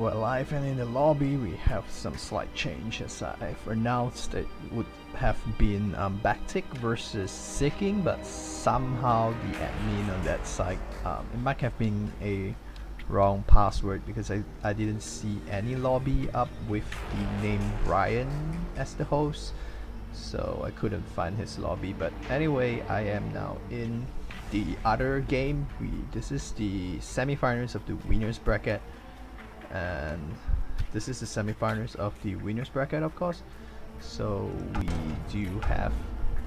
We're live, and in the lobby we have some slight changes. I've announced it would have been backtick versus seeking, but somehow the admin on that site, it might have been a wrong password because I didn't see any lobby up with the name Brian as the host, so I couldn't find his lobby. But anyway, I am now in the other game. This is the semifinals of the winners bracket, and this is the semifinals of the winners bracket, of course. So we do have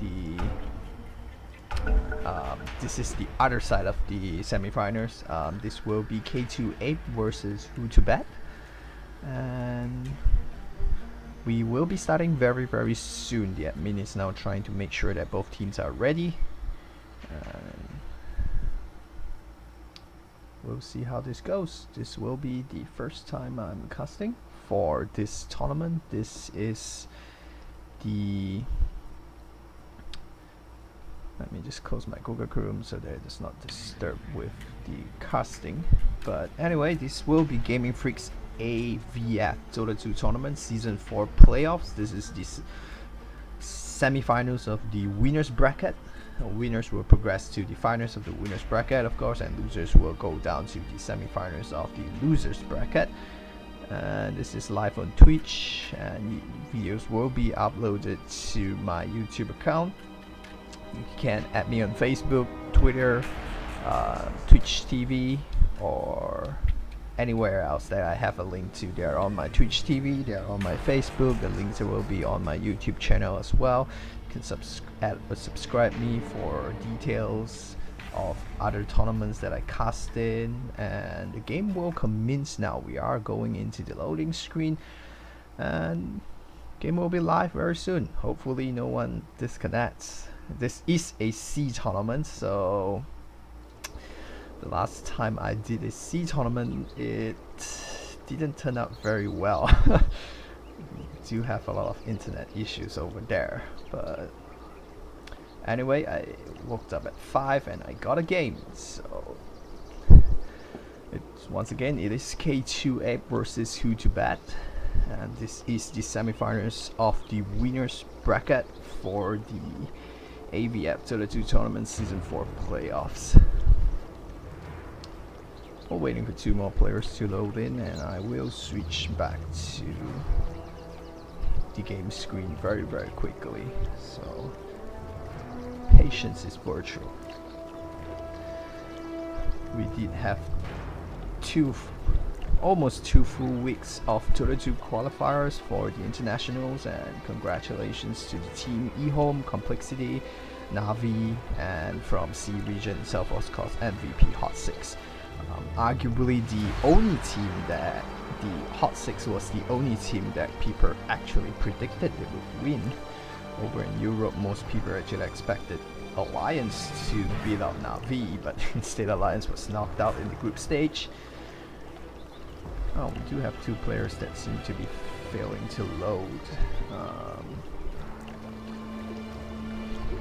the this is the other side of the semifinals. This will be K2 versus who2bet, and we will be starting very soon. The admin is now trying to make sure that both teams are ready, and we'll see how this goes. This will be the first time I'm casting for this tournament. This is the... Let me just close my Google Chrome so that it does not disturb with the casting. But anyway, this will be Gaming Freak's AVF DOTA 2 tournament Season 4 playoffs. This is the semi-finals of the winners bracket. Winners will progress to the finals of the winners bracket, of course, and losers will go down to the semi-finals of the losers bracket. And this is live on Twitch, and videos will be uploaded to my YouTube account. You can add me on Facebook, Twitter, Twitch TV, or anywhere else that I have a link to. They're on my Twitch TV, they're on my Facebook, the links will be on my YouTube channel as well. You can subscribe me for details of other tournaments that I cast in, and the game will commence now. We are going into the loading screen, and game will be live very soon. Hopefully no one disconnects. This is a C tournament, so the last time I did a C tournament, it didn't turn out very well. We do have a lot of internet issues over there, but anyway, I woke up at 5 and I got a game. So once again, it is K2 versus who2bet, and this is the semifinals of the winners bracket for the AVF DOTA 2 tournament Season 4 playoffs. We're waiting for 2 more players to load in, and I will switch back to the game screen very quickly. So patience is virtual. We did have almost 2 full weeks of DOTA 2 qualifiers for the internationals, and congratulations to the team eHome, Complexity, Navi, and from C region itself, of course, MVP Hot 6. Arguably the only team that the Hot 6 was the only team that people actually predicted they would win. Over in Europe, most people actually expected Alliance to beat out Navi, but instead Alliance was knocked out in the group stage. Oh, we do have 2 players that seem to be failing to load.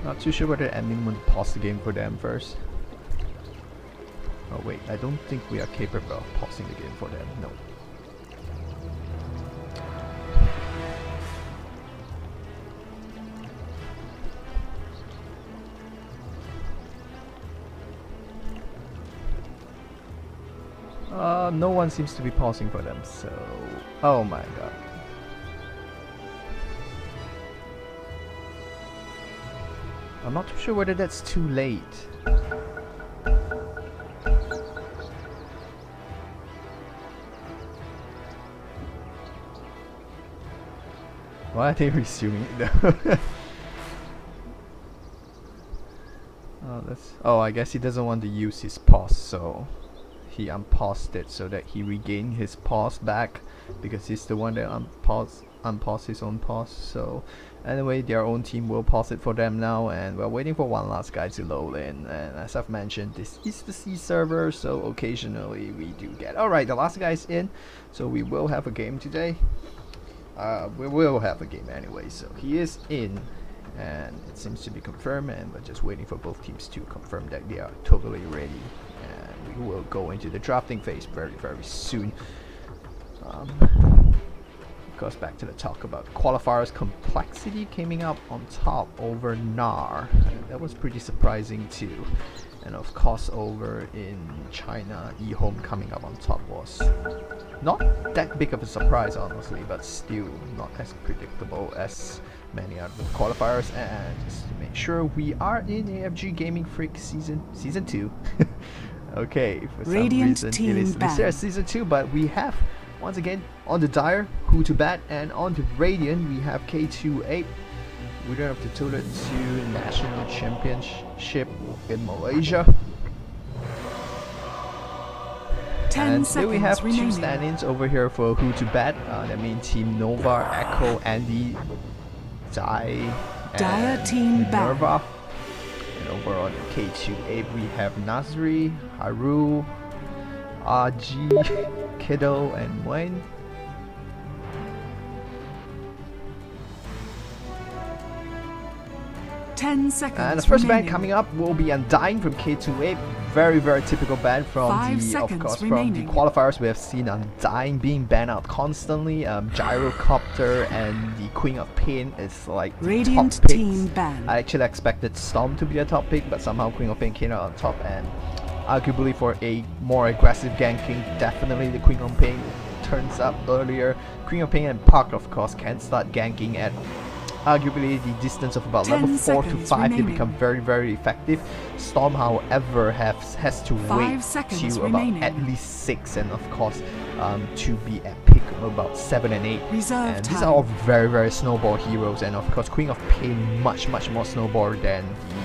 Not too sure whether admin would pause the game for them first. Oh wait, I don't think we are capable of pausing the game for them, no. No one seems to be pausing for them, so... Oh my god. I'm not too sure whether that's too late. Why are they resuming it though? Oh, I guess he doesn't want to use his pause, so he unpaused it so that he regained his pause back, because he's the one that unpaused his own pause. So anyway, their own team will pause it for them now, and we're waiting for one last guy to load in. And as I've mentioned, this is the C server, so occasionally we do get... Alright, the last guy's in, so we will have a game today. We will have a game anyway, so he is in, and it seems to be confirmed, and we're just waiting for both teams to confirm that they are totally ready, and we will go into the drafting phase very soon. Goes back to the talk about qualifiers. Complexity coming up on top over Nar. That was pretty surprising too. And of course over in China, eHome coming up on top was not that big of a surprise honestly, but still not as predictable as many other qualifiers. And just to make sure, we are in AFG Gaming Freak season 2. Okay, for some reason it is listed as season 2, but we have once again on the Dire who2bet, and on the Radiant we have K2 winner of the Dota 2 National Championship in Malaysia. And then we have two stand-ins over here for who2bet. That means Team Nova, Echo, Andy, Dire Team Minerva. And over on K2 we have Nasri, Haru, RG, Kiddo, and Wayne. Ten seconds. And the first ban coming up will be Undying from K2 Very, very typical ban from from the qualifiers. We have seen Undying being banned out constantly. Gyrocopter and the Queen of Pain is like Radiant top team picks. ban. I actually expected Storm to be a top pick, but somehow Queen of Pain came out on top, and arguably for a more aggressive ganking, definitely the Queen of Pain turns up earlier. Queen of Pain and Puck of course can start ganking at arguably the distance of about level 4 to 5. They become very, very effective. Storm however has to wait to about at least 6, and of course to be at pick of about 7 and 8. And these are all very, very snowball heroes, and of course Queen of Pain much more snowball than the...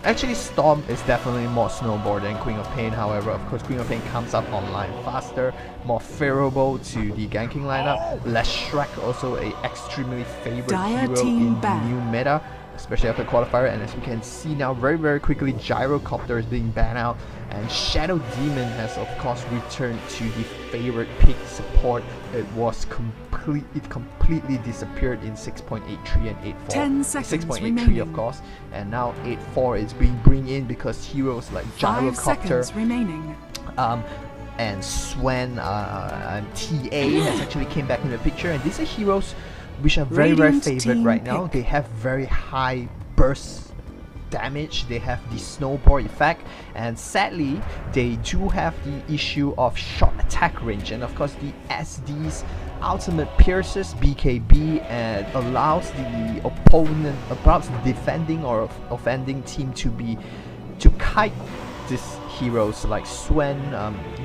Actually, Storm is definitely more snowball than Queen of Pain. However, of course, Queen of Pain comes up online faster, more favorable to the ganking lineup. Leshrac also a extremely favorite hero in the new meta, especially after qualifier. And as we can see now, very, very quickly, Gyrocopter is being banned out, and Shadow Demon has of course returned to the favorite pick support. It was completely disappeared in 6.83 and 8.4. 10 seconds 6.83 remaining. of course, and now 8.4 is being bring in because heroes like Gyrocopter and Swen and TA has actually came back in the picture, and these are heroes which are very, very favored right now. They have very high burst damage, they have the snowball effect, and sadly they do have the issue of short attack range. And of course the SD's ultimate pierces BKB and allows the opponent, perhaps defending or offending team, to kite these heroes like Swen,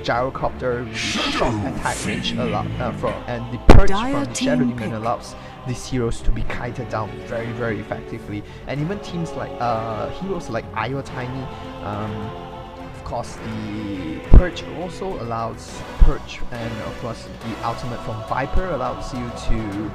Gyrocopter with short attack range and the perch from the Shadow Demon allows these heroes to be kited down very, very effectively. And even teams like heroes like Io Tiny, of course the perch also allows perch, and of course the ultimate from Viper allows you to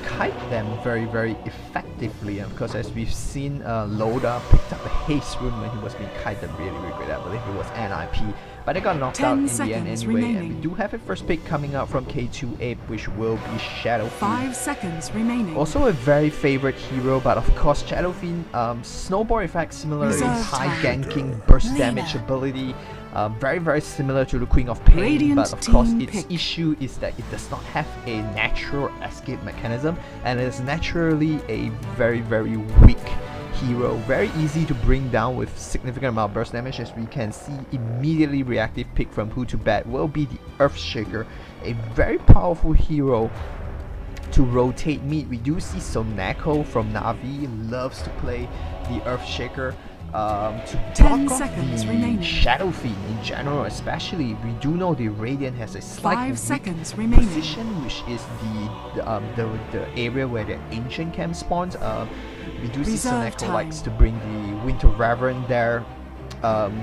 kite them very, very effectively. And of course, as we've seen, Loda picked up a haste rune when he was being kited really, really good. I believe it was NIP, but it got knocked out in the end anyway. And we do have a first pick coming out from K2 Ape, which will be Shadow Fiend. 5 seconds remaining. Also a very favorite hero, but of course Shadow Fiend, snowball effect similarly, high ganking, burst damage ability. Very, very similar to the Queen of Pain, but of course its issue is that it does not have a natural escape mechanism, and it is naturally a very, very weak hero. Very easy to bring down with significant amount of burst damage. As we can see, immediately reactive pick from who2bet will be the Earthshaker, a very powerful hero to rotate mid. We do see Sonako from Na'Vi loves to play the Earthshaker to block off the Shadow Fiend in general. Especially, we do know the Radiant has a slight position, which is the area where the Ancient Camp spawns. We do see Sonako likes to bring the Winter Reverend there.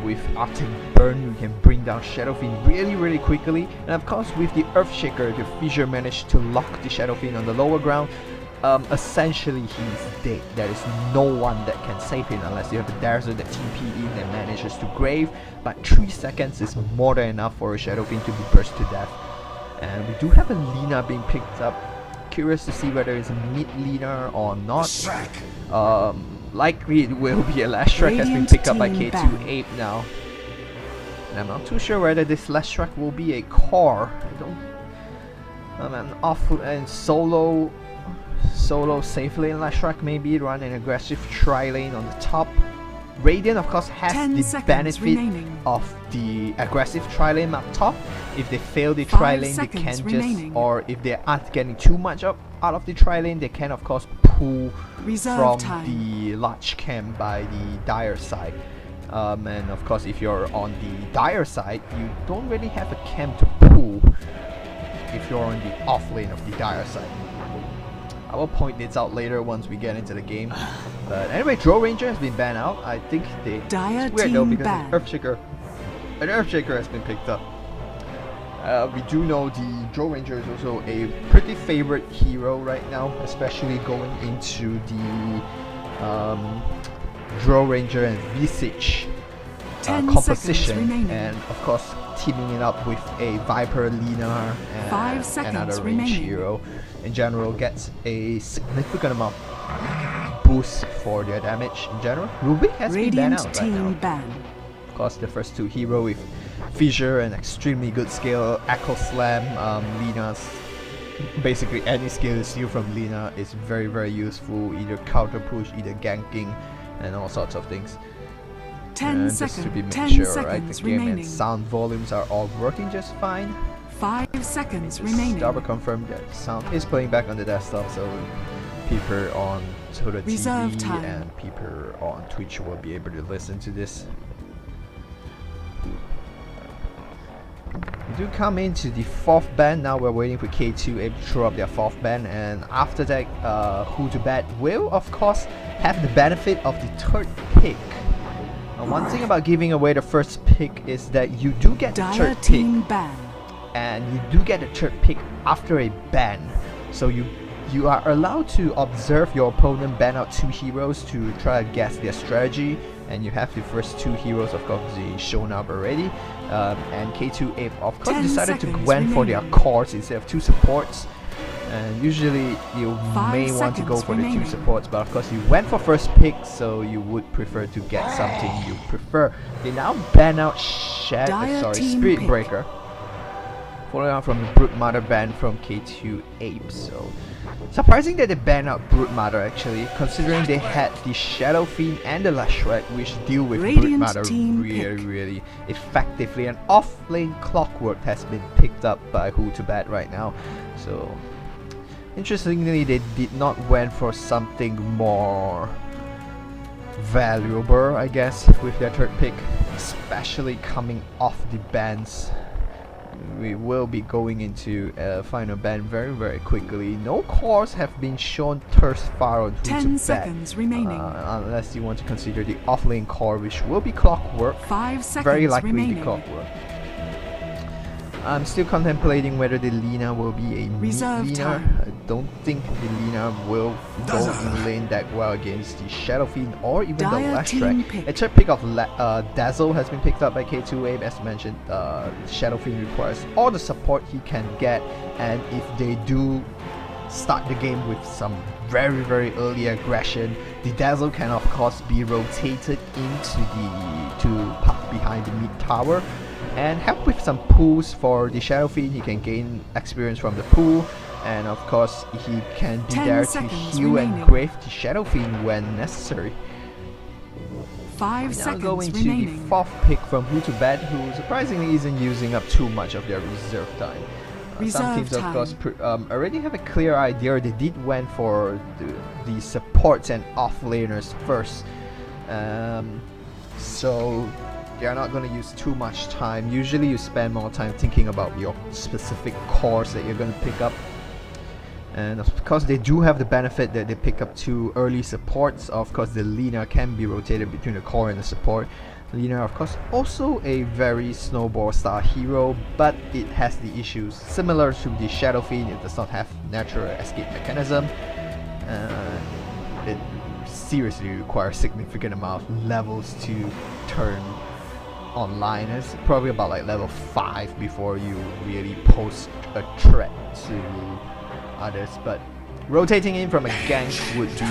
With Arctic Burn, we can bring down Shadow Fiend really, really quickly. And of course, with the Earthshaker, the Fissure managed to lock the Shadow Fiend on the lower ground. Essentially he's dead. There is no one that can save him unless you have a Dazzler that TP in and manages to grave, but 3 seconds is more than enough for a Shadow Fiend to be burst to death. And we do have a Lina being picked up. Curious to see whether it's a mid Lina or not. Likely it will be a Leshrac has been picked up by K2 Ape now. And I'm not too sure whether this Leshrac will be a core. And off and solo safe lane Lashrak maybe run an aggressive tri lane on the top. Radiant of course has the benefit of the aggressive tri lane up top. If they fail the tri lane, they can just, or if they aren't getting too much out of the tri lane, they can of course pull from the large camp by the Dire side. And of course if you're on the Dire side, you don't really have a camp to pull if you're on the off lane of the Dire side. I will point this out later once we get into the game. But anyway, Drow Ranger has been banned out. I think it's weird though because an Earthshaker has been picked up. We do know the Drow Ranger is also a pretty favorite hero right now, especially going into the Drow Ranger and Visage composition, and of course teaming it up with a Viper, Lina, and another range hero in general gets a significant amount boost for their damage in general. Rubik has been banned out right now. Of course, the first two hero with Fissure and extremely good skill, Echo Slam, Lina's basically any skill you steal from Lina is very very useful, either counter push, either ganking, and all sorts of things. 10 just seconds. to be made 10 sure, seconds right? The game remaining. and sound volumes are all working just fine. 5 seconds remaining. Double confirm that sound is playing back on the desktop, so people on Total TV and people on Twitch will be able to listen to this. We do come into the 4th ban. Now we're waiting for K2 Ape to throw up their 4th ban, and after that who2bet will of course have the benefit of the 3rd pick. One thing about giving away the first pick is that you do get the 3rd pick, and you do get the 3rd pick after a ban. So you are allowed to observe your opponent ban out 2 heroes to try to guess their strategy, and you have the first 2 heroes of course shown up already. And K2 Ape of course decided to went for their cores instead of 2 supports. And usually you may want to go for the 2 supports, but of course you went for first pick, so you would prefer to get something you prefer. They now ban out Spirit Breaker, following on from the Brute Mother ban from K2 Ape. So surprising that they ban out Brute Mother actually, considering they had the Shadow Fiend and the Lashret, which deal with Brute Mother really effectively. And off-lane Clockwork has been picked up by who2bet right now. So interestingly, they did not went for something more valuable, I guess, with their 3rd pick, especially coming off the bans. We will be going into a final ban very very quickly. No cores have been shown thus far on who2bet. 10 seconds remaining. Unless you want to consider the offlane core, which will be Clockwork. 5 seconds very likely remaining. the Clockwork. I'm still contemplating whether the Lina will be a mid Lina. I don't think the Lina will go in lane that well against the Shadow Fiend or even the Lashrak. A 3rd pick of Dazzle has been picked up by K2 Ape. As mentioned, Shadow Fiend requires all the support he can get, and if they do start the game with some very very early aggression, the Dazzle can of course be rotated into behind the mid tower and help with some pulls for the Shadow Fiend. He can gain experience from the pool, and of course he can be there to heal and grave the Shadow Fiend when necessary. 5 seconds going to remaining. the 4th pick from who2bet, who surprisingly isn't using up too much of their reserve time. Some teams of course already have a clear idea. They did went for the supports and off-laners first, so they are not going to use too much time. Usually you spend more time thinking about your specific cores that you're going to pick up, and of course they do have the benefit that they pick up 2 early supports. Of course the Lina can be rotated between the core and the support. Lina of course also a very snowball style hero, but it has the issues similar to the Shadow Fiend. It does not have natural escape mechanism. It seriously requires significant amount of levels to turn online. It's probably about like level 5 before you really pose a threat to others, but rotating in from a gank would be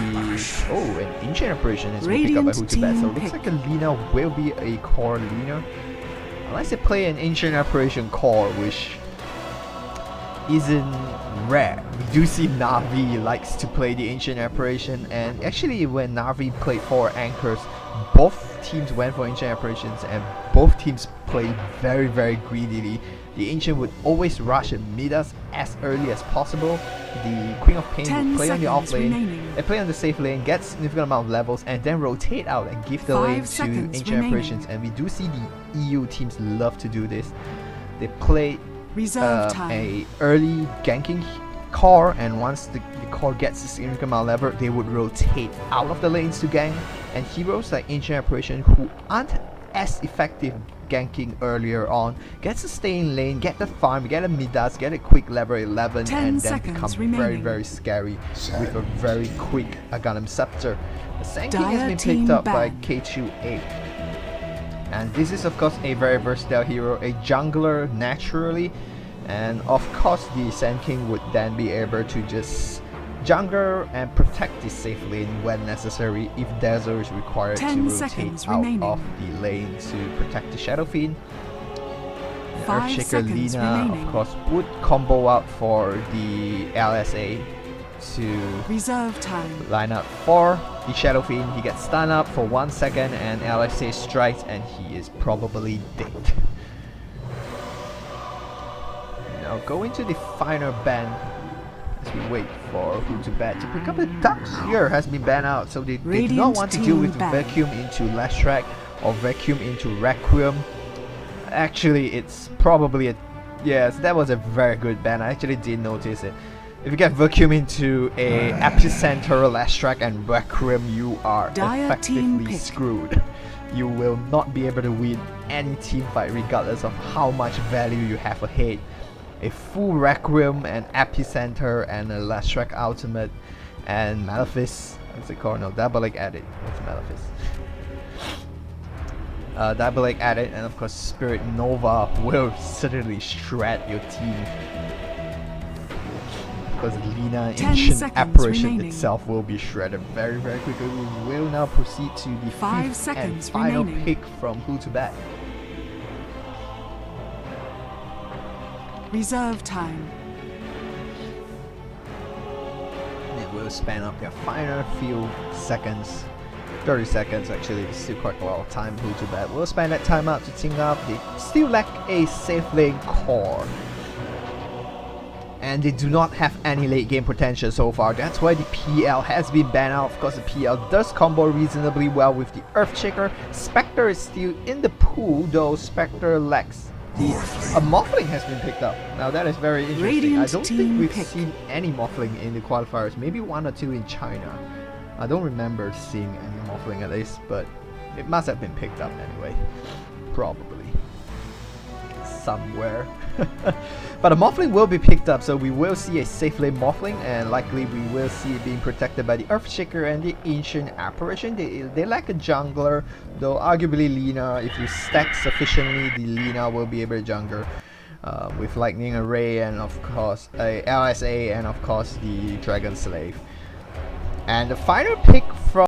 an ancient operation has been picked up by who2bet, so it looks like a Lina will be a core Lina unless they play an ancient operation core, which isn't rare. We do see Na'Vi likes to play the Ancient Apparition, and actually when Na'Vi played 4 anchors, both teams went for Ancient Apparitions and both teams played very, very greedily. The Ancient would always rush and meet us as early as possible. The Queen of Pain would play on the off lane, and play on the safe lane, get significant amount of levels, and then rotate out and give the lane to Ancient Apparitions. And we do see the EU teams love to do this. They play a early ganking core, and once the core gets a significant amount of level, they would rotate out of the lanes to gank. And heroes like Ancient Apparition, who aren't as effective ganking earlier on, gets to stay in lane, get the farm, get a Midas, get a quick level 11, and then become very, very scary with a very quick Aghanim Scepter. The Sand King has been picked up by K2A. And this is of course a very versatile hero, a jungler naturally, and of course the Sand King would then be able to just jungler and protect the safe lane when necessary if Dazzle is required to rotate out of the lane to protect the Shadow Fiend. Earthshaker Lina of course would combo out for the LSA to line up for the Shadow Fiend. He gets stunned up for 1 second and LSA strikes and he is probably dead. Now going to the final ban as we wait for who2bet to pick up. The Ducks here has been banned out, so they do not want to deal with Vacuum into Lashrak or Vacuum into Requiem. Actually, it's probably a... yes, that was a very good ban. I actually did notice it. If you get Vacuum into a Epicenter, Lashrak and Requiem, you are effectively screwed. You will not be able to win any team fight regardless of how much value you have ahead. A full Requiem and Epicenter and a Lashrak Ultimate and Malefice. What's it called? No, Diabolic Edit. What's Malefice? Diabolic Edit and of course Spirit Nova will certainly shred your team. Because Lina Ancient Apparition itself will be shredded very, very quickly. We will now proceed to the 5th and final pick from who2bet. Reserve time. It will span up their final few seconds. 30 seconds actually, it's still quite a lot of time. who2bet will spend that time out to team up. They still lack a safe lane core. And they do not have any late game potential so far. That's why the PL has been banned out. Of course, the PL does combo reasonably well with the Earthshaker. Spectre is still in the pool, though Spectre lacks. A Morphling has been picked up. Now that is very interesting. I don't think we've seen any Morphling in the qualifiers. Maybe 1 or 2 in China. I don't remember seeing any Morphling at least, but it must have been picked up anyway. Probably. Somewhere. But a Morphling will be picked up, so we will see a safe lane Morphling, and likely we will see it being protected by the Earthshaker and the Ancient Apparition. They lack a jungler, though arguably Lina, if you stack sufficiently, the Lina will be able to jungler with Lightning Array and of course a LSA and of course the Dragon Slave. And the final pick from